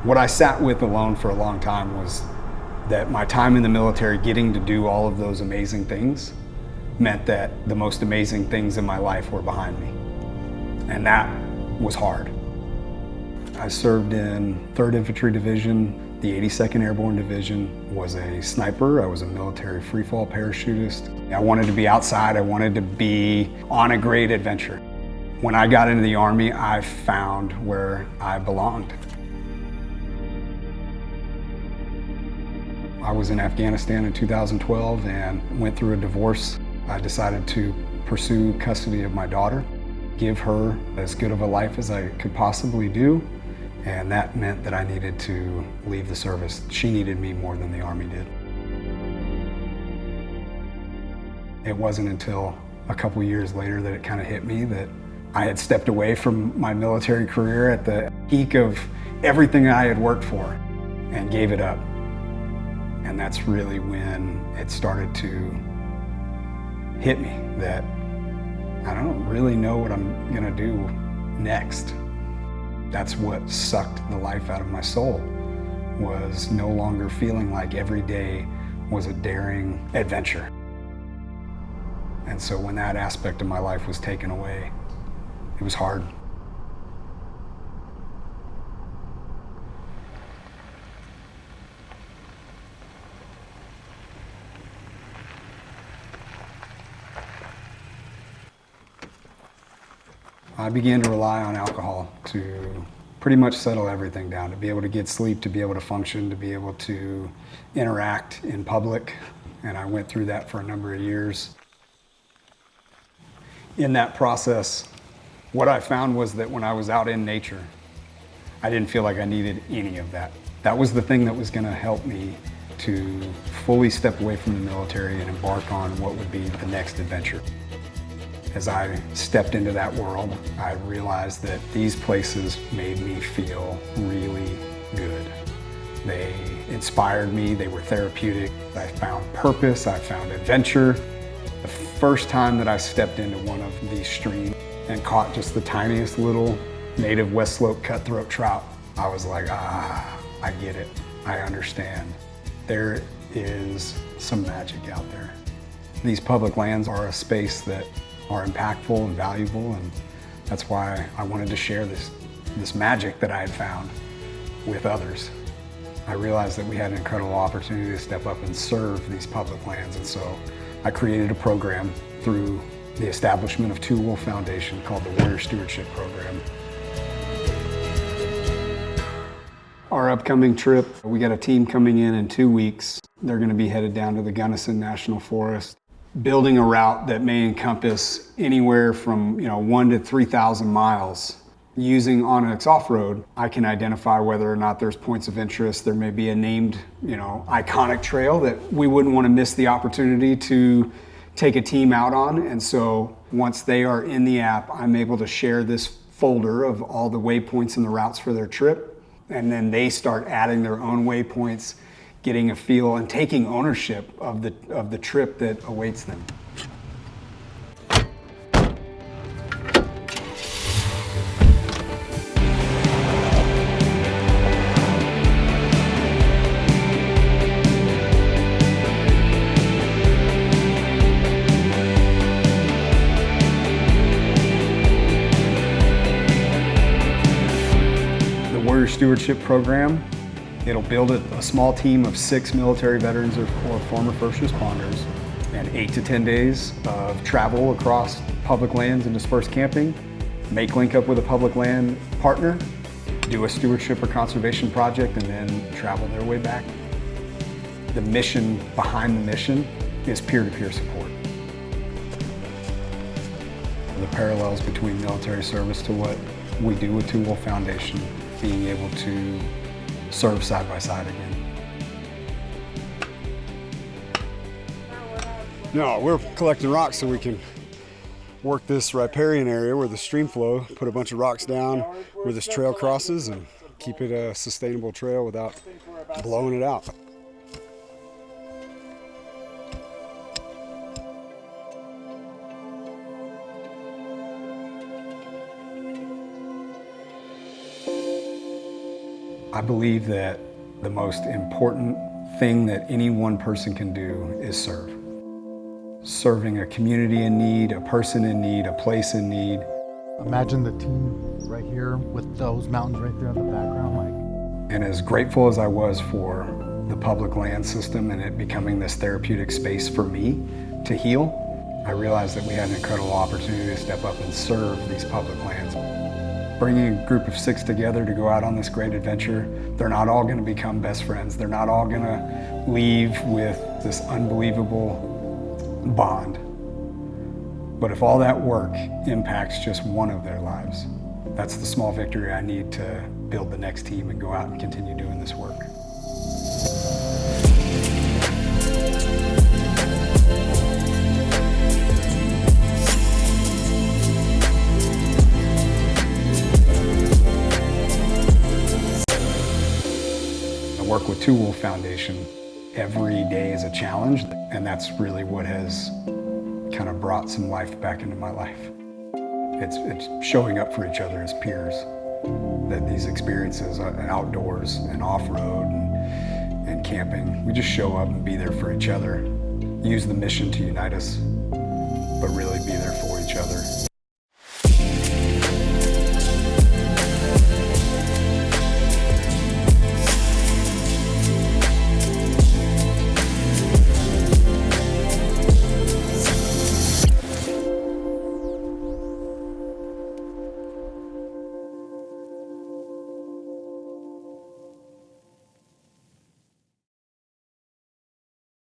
What I sat with alone for a long time was that my time in the military, getting to do all of those amazing things, meant that the most amazing things in my life were behind me. And that was hard. I served in 3rd Infantry Division, the 82nd Airborne Division, was a sniper. I was a military freefall parachutist. I wanted to be outside. I wanted to be on a great adventure. When I got into the Army, I found where I belonged. I was in Afghanistan in 2012 and went through a divorce. I decided to pursue custody of my daughter, give her as good of a life as I could possibly do, and that meant that I needed to leave the service. She needed me more than the Army did. It wasn't until a couple years later that it kind of hit me that I had stepped away from my military career at the peak of everything I had worked for and gave it up. And that's really when it started to hit me that I don't really know what I'm gonna do next. That's what sucked the life out of my soul, was no longer feeling like every day was a daring adventure. And so when that aspect of my life was taken away, it was hard. I began to rely on alcohol to pretty much settle everything down, to be able to get sleep, to be able to function, to be able to interact in public. And I went through that for a number of years. In that process, what I found was that when I was out in nature, I didn't feel like I needed any of that. That was the thing that was going to help me to fully step away from the military and embark on what would be the next adventure. As I stepped into that world, I realized that these places made me feel really good. They inspired me, they were therapeutic. I found purpose, I found adventure. The first time that I stepped into one of these streams and caught just the tiniest little native West Slope cutthroat trout, I was like, I get it, I understand. There is some magic out there. These public lands are a space that are impactful and valuable, and that's why I wanted to share this magic that I had found with others. I realized that we had an incredible opportunity to step up and serve these public lands, and so I created a program through the establishment of Two Wolf Foundation called the Warrior Stewardship Program. Our upcoming trip, we got a team coming in 2 weeks. They're going to be headed down to the Gunnison National Forest, building a route that may encompass anywhere from 1 to 3,000 miles. Using onX off-road, I can identify whether or not there's points of interest. There may be a named, iconic trail that we wouldn't want to miss the opportunity to take a team out on. And so once they are in the app, I'm able to share this folder of all the waypoints and the routes for their trip. And then they start adding their own waypoints, getting a feel and taking ownership of the trip that awaits them. The Warrior Stewardship Program, it'll build a small team of 6 military veterans or former first responders, and 8 to 10 days of travel across public lands and dispersed camping, make link up with a public land partner, do a stewardship or conservation project, and then travel their way back. The mission behind the mission is peer-to-peer support. The parallels between military service to what we do with Two Wolf Foundation, being able to serve side by side again. No, we're collecting rocks so we can work this riparian area where the stream flow, put a bunch of rocks down where this trail crosses and keep it a sustainable trail without blowing it out. I believe that the most important thing that any one person can do is serve. Serving a community in need, a person in need, a place in need. Imagine the team right here with those mountains right there in the background. And as grateful as I was for the public land system and it becoming this therapeutic space for me to heal, I realized that we had an incredible opportunity to step up and serve these public lands. Bringing a group of 6 together to go out on this great adventure, they're not all going to become best friends. They're not all going to leave with this unbelievable bond. But if all that work impacts just one of their lives, that's the small victory I need to build the next team and go out and continue doing this work. I work with Two Wolf Foundation. Every day is a challenge, and that's really what has kind of brought some life back into my life. It's showing up for each other as peers, that these experiences outdoors and off-road and camping, we just show up and be there for each other, use the mission to unite us, but really be there for each other.